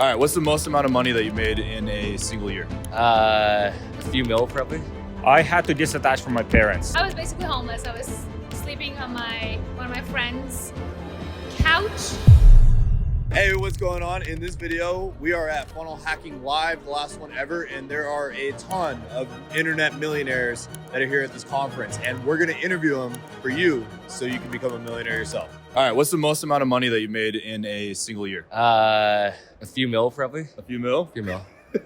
All right, what's the most amount of money that you made in a single year? A few mil probably. I had to disattach from my parents. I was basically homeless. I was sleeping on one of my friends' couch. Hey, what's going on? In this video, we are at Funnel Hacking Live, the last one ever, and there are a ton of internet millionaires that are here at this conference, and we're gonna interview them for you so you can become a millionaire yourself. All right, what's the most amount of money that you made in a single year? A few mil probably. A few mil? A few mil. All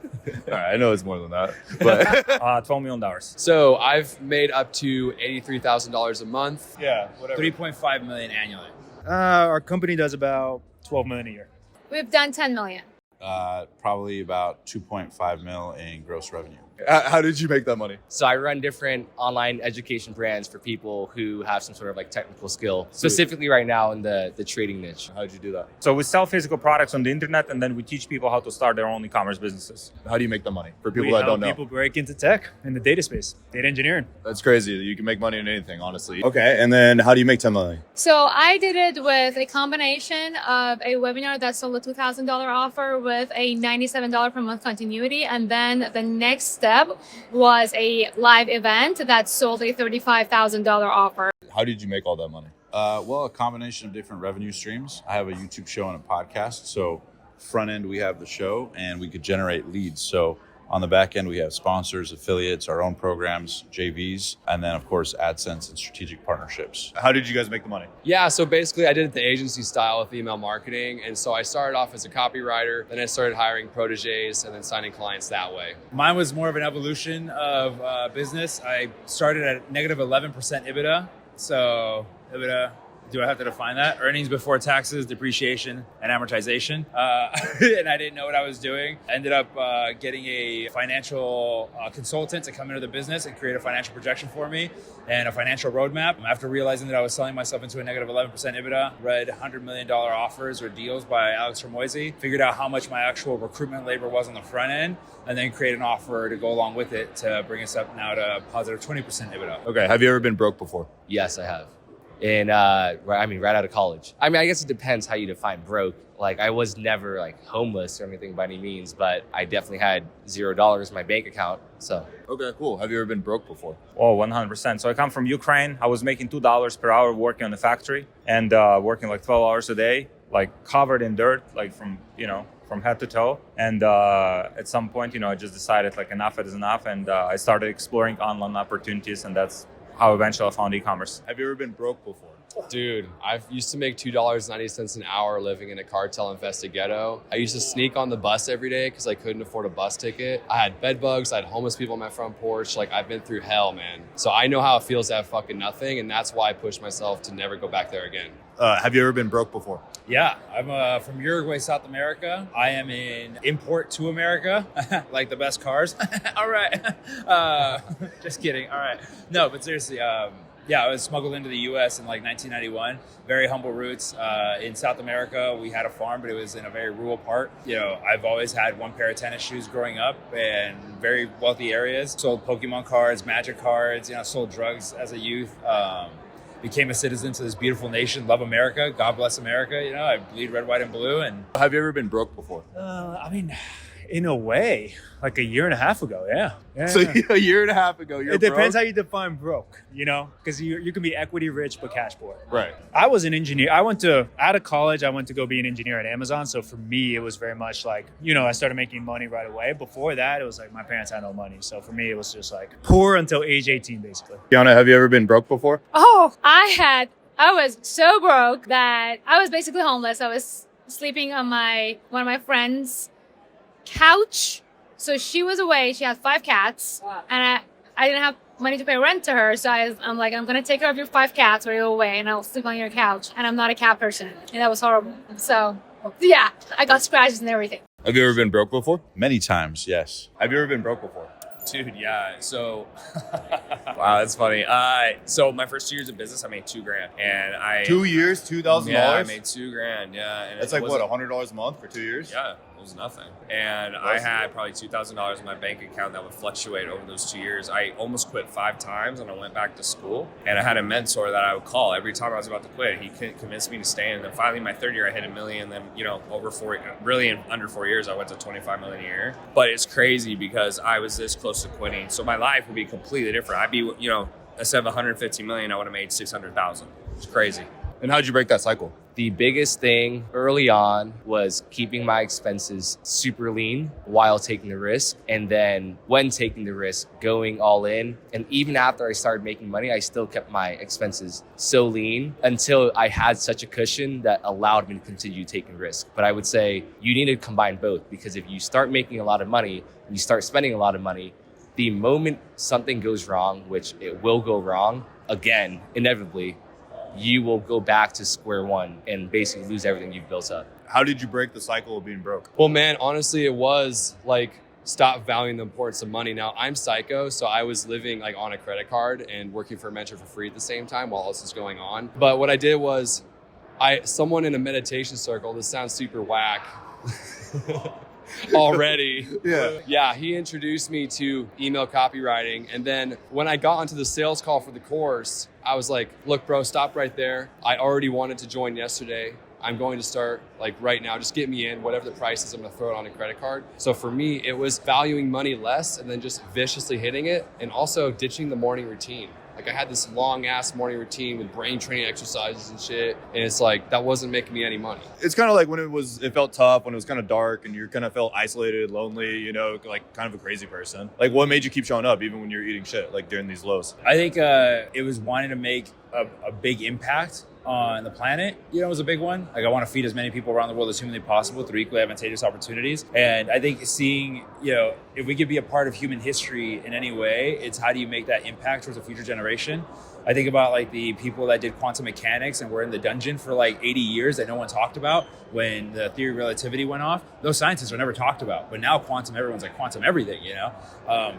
right, I know it's more than that, but $12 million. So I've made up to $83,000 a month. yeah, whatever. 3.5 million annually. Our company does about 12 million a year. We've done 10 million. Probably about 2.5 mil in gross revenue. How did you make that money? So I run different online education brands for people who have some sort of like technical skill, specifically right now in the trading niche. How'd you do that? So we sell physical products on the internet, and then we teach people how to start their own e-commerce businesses. How do you make the money for people We that help don't know? people break into tech in the data space, data engineering. That's crazy. You can make money in anything, honestly. Okay, and then how do you make 10 million? So I did it with a combination of a webinar that sold a $2,000 offer with a $97 per month continuity. And then the next step was a live event that sold a $35,000 offer. How did you make all that money? Well, a combination of different revenue streams. I have a YouTube show and a podcast. So front end, we have the show and we could generate leads. So on the back end, we have sponsors, affiliates, our own programs, JVs, and then of course, AdSense and strategic partnerships. How did you guys make the money? Yeah, so basically I did it the agency style with email marketing. And so I started off as a copywriter, then I started hiring proteges and then signing clients that way. Mine was more of an evolution of business. I started at negative 11% EBITDA. So EBITDA, do I have to define that? Earnings before taxes, depreciation, and amortization. And I didn't know what I was doing. I ended up getting a financial consultant to come into the business and create a financial projection for me and a financial roadmap. After realizing that I was selling myself into a negative 11% EBITDA, read $100 million offers or deals by Alex Ramoisi, figured out how much my actual recruitment labor was on the front end, and then create an offer to go along with it to bring us up now to positive 20% EBITDA. Okay, have you ever been broke before? Yes, I have. And right out of college. I mean, I guess it depends how you define broke. Like I was never like homeless or anything by any means, but I definitely had $0 in my bank account. So Okay, cool. Have you ever been broke before? Oh, 100%. So I come from Ukraine. I was making $2 per hour working on the factory and working like 12 hours a day, like covered in dirt, like from head to toe. And at some point, I just decided like enough is enough. And I started exploring online opportunities, and that's how eventually I found e-commerce. Have you ever been broke before? Dude, I used to make $2.90 an hour living in a cartel-infested ghetto. I used to sneak on the bus every day because I couldn't afford a bus ticket. I had bed bugs. I had homeless people on my front porch. Like, I've been through hell, man. So I know how it feels to have fucking nothing, and that's why I pushed myself to never go back there again. Have you ever been broke before? Yeah, I'm from Uruguay, South America. I am in import to America, like the best cars. All right. Just kidding. All right. No, but seriously, I was smuggled into the U.S. in like 1991. Very humble roots. In South America, we had a farm, but it was in a very rural part. I've always had one pair of tennis shoes growing up in very wealthy areas. Sold Pokemon cards, Magic cards, sold drugs as a youth. Became a citizen to this beautiful nation. Love America. God bless America. I bleed red, white, and blue. And Have you ever been broke before? In a way, like a year and a half ago, yeah. So a year and a half ago, you're It depends broke? how you define broke, because you can be equity rich but cash poor. Right. I was an engineer. Out of college, I went to go be an engineer at Amazon. So for me, it was very much like, I started making money right away. Before that, it was like my parents had no money. So for me, it was just like poor until age 18, basically. Kiana, have you ever been broke before? Oh, I was so broke that I was basically homeless. I was sleeping on one of my friends' couch. So she was away. She had 5 cats, and I didn't have money to pay rent to her. So I'm like, I'm gonna take care of your 5 cats while you're away, and I'll sleep on your couch. And I'm not a cat person, and that was horrible. So yeah, I got scratches and everything. Have you ever been broke before? Many times, yes. Have you ever been broke before? Dude, yeah. So, wow, that's funny. So my first 2 years of business, I made $2,000, and 2 years, $2,000? Yeah, I made $2,000. Yeah, and That's like what, $100 a month for 2 years? Yeah, it was nothing. And I had probably $2,000 in my bank account that would fluctuate over those 2 years. I almost quit 5 times and I went back to school. And I had a mentor that I would call every time I was about to quit. He couldn't convince me to stay. And then finally, my third year, I hit $1 million. Then, really in under 4 years, I went to 25 million a year. But it's crazy because I was this close to quitting. So my life would be completely different. I'd be, instead of 150 million, I would have made 600,000. It's crazy. And how'd you break that cycle? The biggest thing early on was keeping my expenses super lean while taking the risk. And then when taking the risk, going all in. And even after I started making money, I still kept my expenses so lean until I had such a cushion that allowed me to continue taking risk. But I would say you need to combine both, because if you start making a lot of money and you start spending a lot of money, the moment something goes wrong, which it will go wrong again, inevitably, you will go back to square one and basically lose everything you've built up. How did you break the cycle of being broke? Well, man, honestly, it was like stop valuing the importance of money. Now, I'm psycho, so I was living like on a credit card and working for a mentor for free at the same time while all this was going on. But what I did was, someone in a meditation circle, this sounds super whack already. Yeah, he introduced me to email copywriting. And then when I got onto the sales call for the course, I was like, look, bro, stop right there. I already wanted to join yesterday. I'm going to start like right now. Just get me in. Whatever the price is, I'm going to throw it on a credit card. So for me, it was valuing money less and then just viciously hitting it, and also ditching the morning routine. Like I had this long ass morning routine with brain training exercises and shit. And it's like, that wasn't making me any money. It's kind of like when it felt tough, when it was kind of dark and you kind of felt isolated, lonely, like kind of a crazy person. Like what made you keep showing up even when you're eating shit, like during these lows? I think it was wanting to make a big impact on the planet, was a big one. Like I want to feed as many people around the world as humanly possible through equally advantageous opportunities. And I think seeing, if we could be a part of human history in any way, it's how do you make that impact towards a future generation? I think about like the people that did quantum mechanics and were in the dungeon for like 80 years that no one talked about when the theory of relativity went off. Those scientists are never talked about, but now everyone's like quantum everything,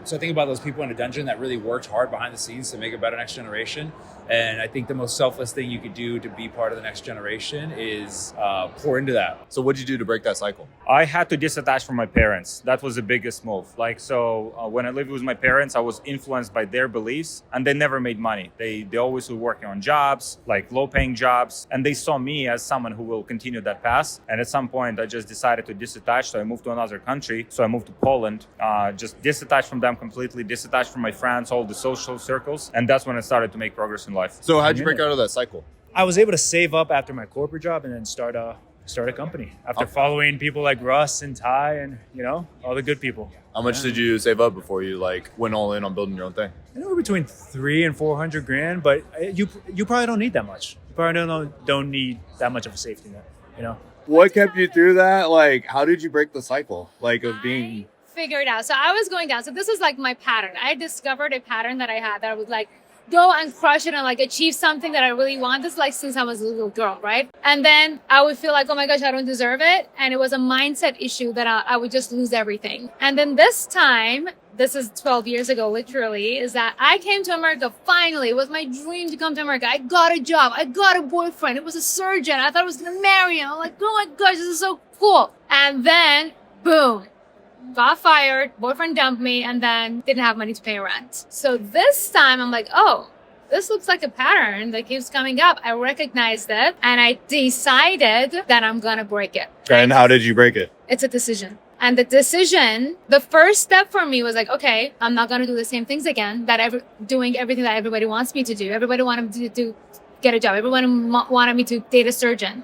So I think about those people in a dungeon that really worked hard behind the scenes to make a better next generation. And I think the most selfless thing you could do to be part of the next generation is pour into that. So what'd you do to break that cycle? I had to disattach from my parents. That was the biggest move. When I lived with my parents, I was influenced by their beliefs, and they never made money. They always were working on jobs, like low-paying jobs, and they saw me as someone who will continue that path. And at some point, I just decided to disattach, so I moved to another country. So I moved to Poland, just disattached from them completely, disattached from my friends, all the social circles, and that's when I started to make progress in life. So how'd you break out of that cycle? I was able to save up after my corporate job and then start a company after following people like Russ and Ty and all the good people. How much did you save up before you went all in on building your own thing? I know between $300,000 and $400,000, but you probably don't need that much. You probably don't need that much of a safety net. What kept you through that? Like, how did you break the cycle? Of being Figured out. So I was going down. So this is like my pattern. I discovered a pattern that I had that I would go and crush it and achieve something that I really want. This is since I was a little girl, right? And then I would feel like, oh my gosh, I don't deserve it. And it was a mindset issue that I would just lose everything. And then this time, this is 12 years ago, literally, is that I came to America finally. It was my dream to come to America. I got a job. I got a boyfriend. It was a surgeon. I thought I was going to marry him. I'm like, oh my gosh, this is so cool. And then, boom. Got fired, boyfriend dumped me, and then didn't have money to pay rent. So this time I'm like, oh, this looks like a pattern that keeps coming up. I recognized it and I decided that I'm gonna break it. And how did you break it? It's a decision. And the first step for me was okay, I'm not gonna do the same things again, doing everything that everybody wants me to do. Everybody wanted me to get a job. Everyone wanted me to date a surgeon.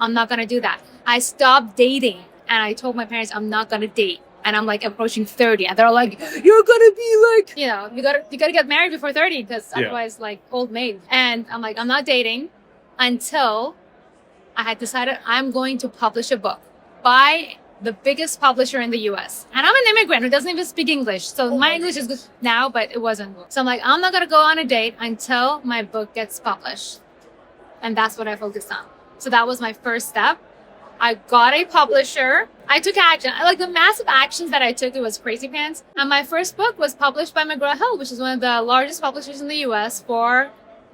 I'm not gonna do that. I stopped dating. And I told my parents I'm not gonna date, and I'm approaching 30, and they're like, "You're gonna be you gotta get married before 30 because otherwise old maid." And I'm like, I'm not dating until I had decided I'm going to publish a book by the biggest publisher in the U.S. And I'm an immigrant who doesn't even speak English, so my English is good now, but it wasn't. So I'm like, I'm not gonna go on a date until my book gets published, and that's what I focused on. So that was my first step. I got a publisher. I took action. The massive actions that I took, it was crazy pants. And my first book was published by McGraw-Hill, which is one of the largest publishers in the US for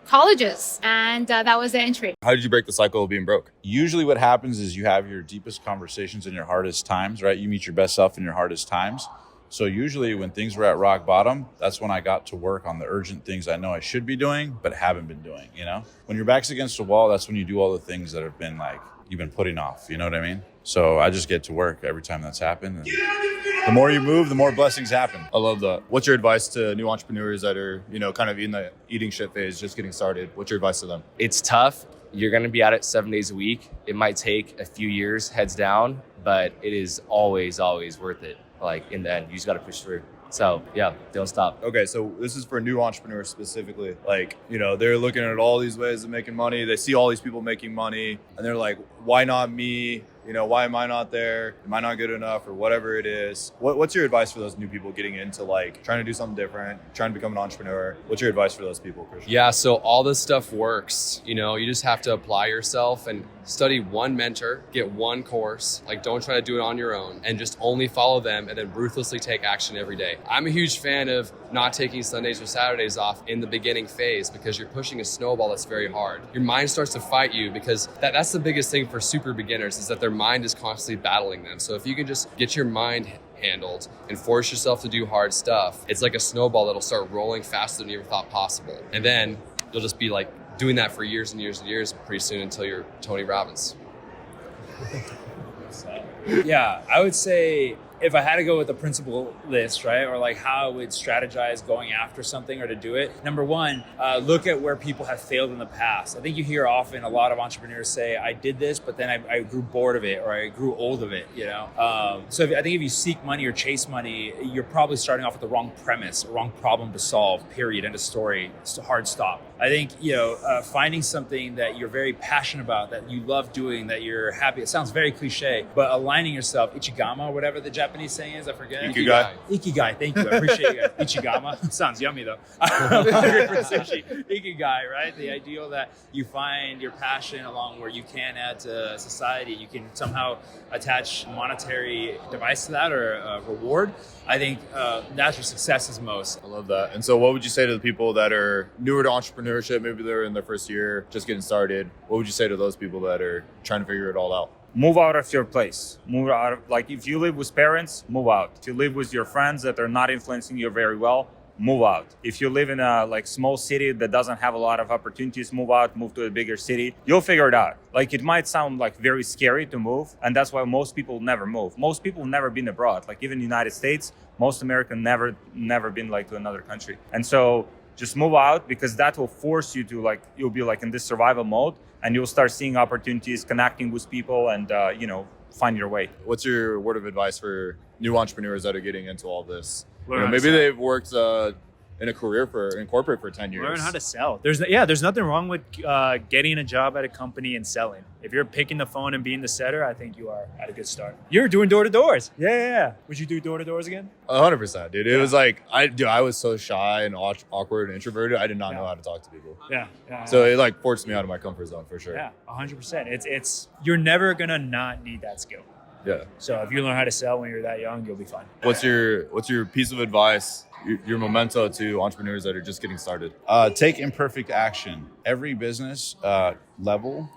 colleges, and that was the entry. How did you break the cycle of being broke? Usually what happens is you have your deepest conversations in your hardest times, right? You meet your best self in your hardest times. So usually when things were at rock bottom, that's when I got to work on the urgent things I know I should be doing, but haven't been doing, you know? When your back's against the wall, that's when you do all the things that have been like, you've been putting off, you know what I mean? So I just get to work every time that's happened. And the more you move, the more blessings happen. I love that. What's your advice to new entrepreneurs that are, kind of in the eating shit phase, just getting started? What's your advice to them? It's tough. You're going to be at it 7 days a week. It might take a few years, heads down, but it is always, always worth it. Like in the end, you just got to push through. So yeah, don't stop. Okay, so this is for new entrepreneurs specifically. Like, they're looking at all these ways of making money. They see all these people making money and they're like, why not me? Why am I not there? Am I not good enough or whatever it is? What's your advice for those new people getting into like trying to do something different, trying to become an entrepreneur? What's your advice for those people, Christian? Yeah, so all this stuff works. You just have to apply yourself and study one mentor, get one course. Like, don't try to do it on your own and just only follow them and then ruthlessly take action every day. I'm a huge fan of not taking Sundays or Saturdays off in the beginning phase because you're pushing a snowball that's very hard. Your mind starts to fight you because that's the biggest thing for super beginners is that their mind is constantly battling them. So if you can just get your mind handled and force yourself to do hard stuff, it's like a snowball that'll start rolling faster than you ever thought possible. And then you'll just be like doing that for years and years and years, pretty soon until you're Tony Robbins. Yeah, I would say if I had to go with the principle list, right, or like how I would strategize going after something or to do it, number one, look at where people have failed in the past. I think you hear often a lot of entrepreneurs say, I did this, but then I grew bored of it or I grew old of it, So I think if you seek money or chase money, you're probably starting off with the wrong premise, wrong problem to solve, period, end of story. It's a hard stop. I think, finding something that you're very passionate about, that you love doing, that you're happy. It sounds very cliche, but aligning yourself, ichigama, whatever the Japanese saying is, I forget. Ikigai, thank you. I appreciate you guys. Ichigama. Sounds yummy though. Ikigai, right? The ideal that you find your passion along where you can add to society. You can somehow attach monetary device to that or a reward. I think that's where success is most. I love that. And so what would you say to the people that are newer to entrepreneurship? Maybe they're in their first year, just getting started. What would you say to those people that are trying to figure it all out? Move out of your place. Move out of, like, if you live with parents, move out. If you live with your friends that are not influencing you very well, move out. If you live in a small city that doesn't have a lot of opportunities, move out, move to a bigger city. You'll figure it out. Like, it might sound like very scary to move, and that's why most people never move. Most people have never been abroad. Like, even the United States, most Americans never been to another country. And so just move out, because that will force you to you'll be in this survival mode, and you'll start seeing opportunities, connecting with people, and find your way. What's your word of advice for new entrepreneurs that are getting into all this? Maybe they've worked in corporate for 10 years. Learn how to sell. There's nothing wrong with getting a job at a company and selling. If you're picking the phone and being the setter, I think you are at a good start. You're doing door-to-doors. Yeah. Would you do door-to-doors again? 100%, dude. It was I was so shy and awkward and introverted. I did not know how to talk to people. Yeah. So it forced me out of my comfort zone for sure. Yeah, 100%. It's you're never gonna not need that skill. Yeah. So if you learn how to sell when you're that young, you'll be fine. What's your piece of advice, your memento to entrepreneurs that are just getting started? Take imperfect action. Every business level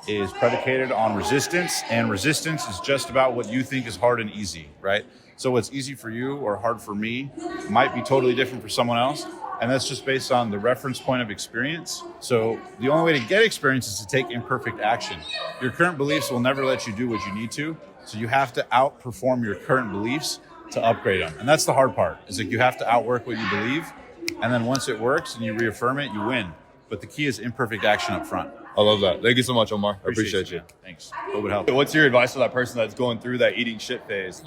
is predicated on resistance, and resistance is just about what you think is hard and easy, right? So what's easy for you or hard for me might be totally different for someone else, and that's just based on the reference point of experience. So the only way to get experience is to take imperfect action. Your current beliefs will never let you do what you need to, so you have to outperform your current beliefs to upgrade them. And that's the hard part, is you have to outwork what you believe, and then once it works and you reaffirm it, you win. But the key is imperfect action up front. I love that. Thank you so much, Omar. I appreciate you. Thanks. Hope it helps. What's your advice to that person that's going through that eating shit phase?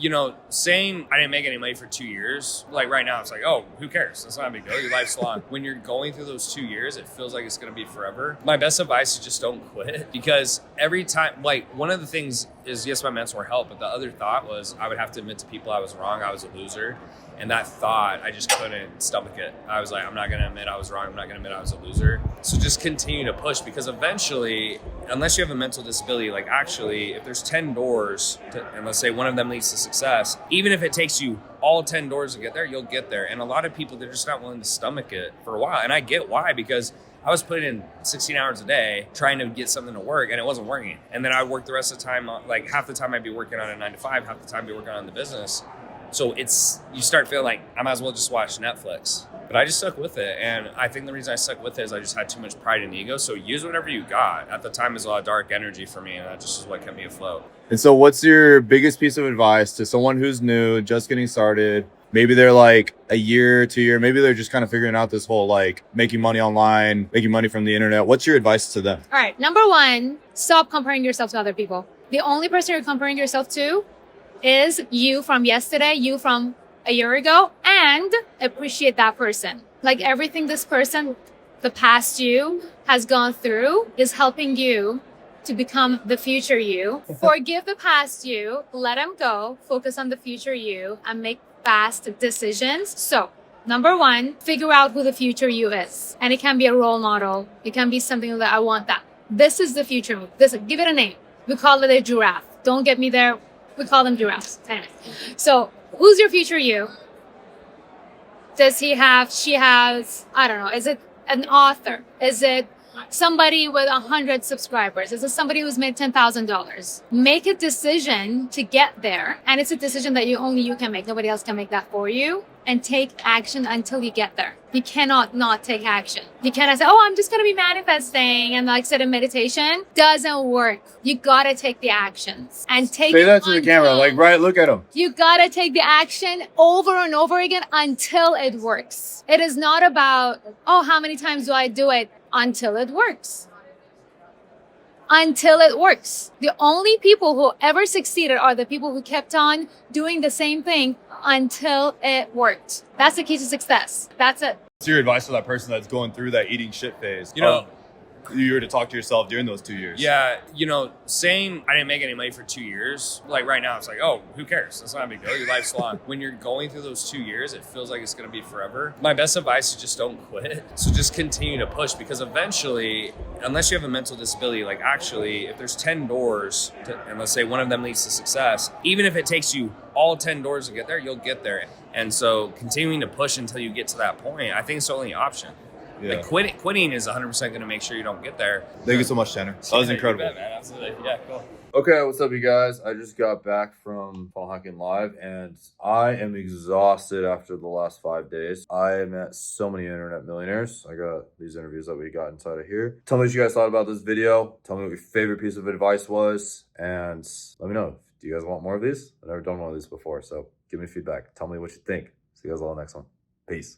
Saying I didn't make any money for 2 years, right now, it's oh, who cares? That's not a big deal. Your life's long. When you're going through those 2 years, it feels like it's going to be forever. My best advice is just don't quit, because every time, one of the things is, yes, my mentor helped, but the other thought was I would have to admit to people I was wrong, I was a loser. And that thought, I just couldn't stomach it. I was I'm not going to admit I was wrong. I'm not going to admit I was a loser. So just continue to push, because eventually, unless you have a mental disability, like actually, if there's 10 doors, and let's say one of them leads to success, even if it takes you all 10 doors to get there, you'll get there. And a lot of people, they're just not willing to stomach it for a while. And I get why, because I was putting in 16 hours a day trying to get something to work, and it wasn't working. And then I worked the rest of the time, like half the time I'd be working on a 9 to 5, half the time I'd be working on the business. So you start feeling like I might as well just watch Netflix. But I just stuck with it. And I think the reason I stuck with it is I just had too much pride and ego. So use whatever you got. At the time, it was a lot of dark energy for me, and that just is what kept me afloat. And so what's your biggest piece of advice to someone who's new, just getting started? Maybe they're like a year, 2 year, maybe they're just kind of figuring out this whole like making money online, making money from the internet. What's your advice to them? All right. Number one, stop comparing yourself to other people. The only person you're comparing yourself to is you from yesterday, you from a year ago, and appreciate that person. Like everything this person, the past you, has gone through is helping you to become the future you. Forgive the past you, let them go, focus on the future you, and make fast decisions. So, number one, figure out who the future you is. And it can be a role model. It can be something that I want that. This is the future me. Give it a name. We call it a giraffe. Don't get me there. We call them giraffes. Anyway. So, who's your future you? Does she has, I don't know, is it an author? Is it somebody with 100 subscribers? Is it somebody who's made $10,000? Make a decision to get there. And it's a decision that only you can make. Nobody else can make that for you. And take action until you get there. You cannot not take action. You cannot say, oh, I'm just going to be manifesting and like sit in meditation. Doesn't work. You got to take the actions and take Say that to the camera. Like, right, look at them. You got to take the action over and over again until it works. It is not about, oh, how many times do I do it? Until it works. Until it works. The only people who ever succeeded are the people who kept on doing the same thing until it worked. That's the key to success. That's it. What's your advice to that person that's going through that eating shit phase? You know, you were to talk to yourself during those 2 years. Yeah, saying I didn't make any money for 2 years, like right now, it's like, oh, who cares? That's not a big deal. Your life's long. When you're going through those 2 years, it feels like it's going to be forever. My best advice is just don't quit. So just continue to push, because eventually, unless you have a mental disability, like actually, if there's 10 doors, and let's say one of them leads to success, even if it takes you all 10 doors to get there, you'll get there. And so continuing to push until you get to that point, I think it's the only option. Yeah. Like quitting is 100% going to make sure you don't get there. Thank you so much, Tanner. That was incredible. You bet, man. Absolutely. Yeah, cool. Okay, what's up, you guys? I just got back from Funnel Hacking Live, and I am exhausted after the last 5 days. I met so many internet millionaires. I got these interviews that we got inside of here. Tell me what you guys thought about this video. Tell me what your favorite piece of advice was, and let me know. Do you guys want more of these? I've never done one of these before, so give me feedback. Tell me what you think. See you guys all in the next one. Peace.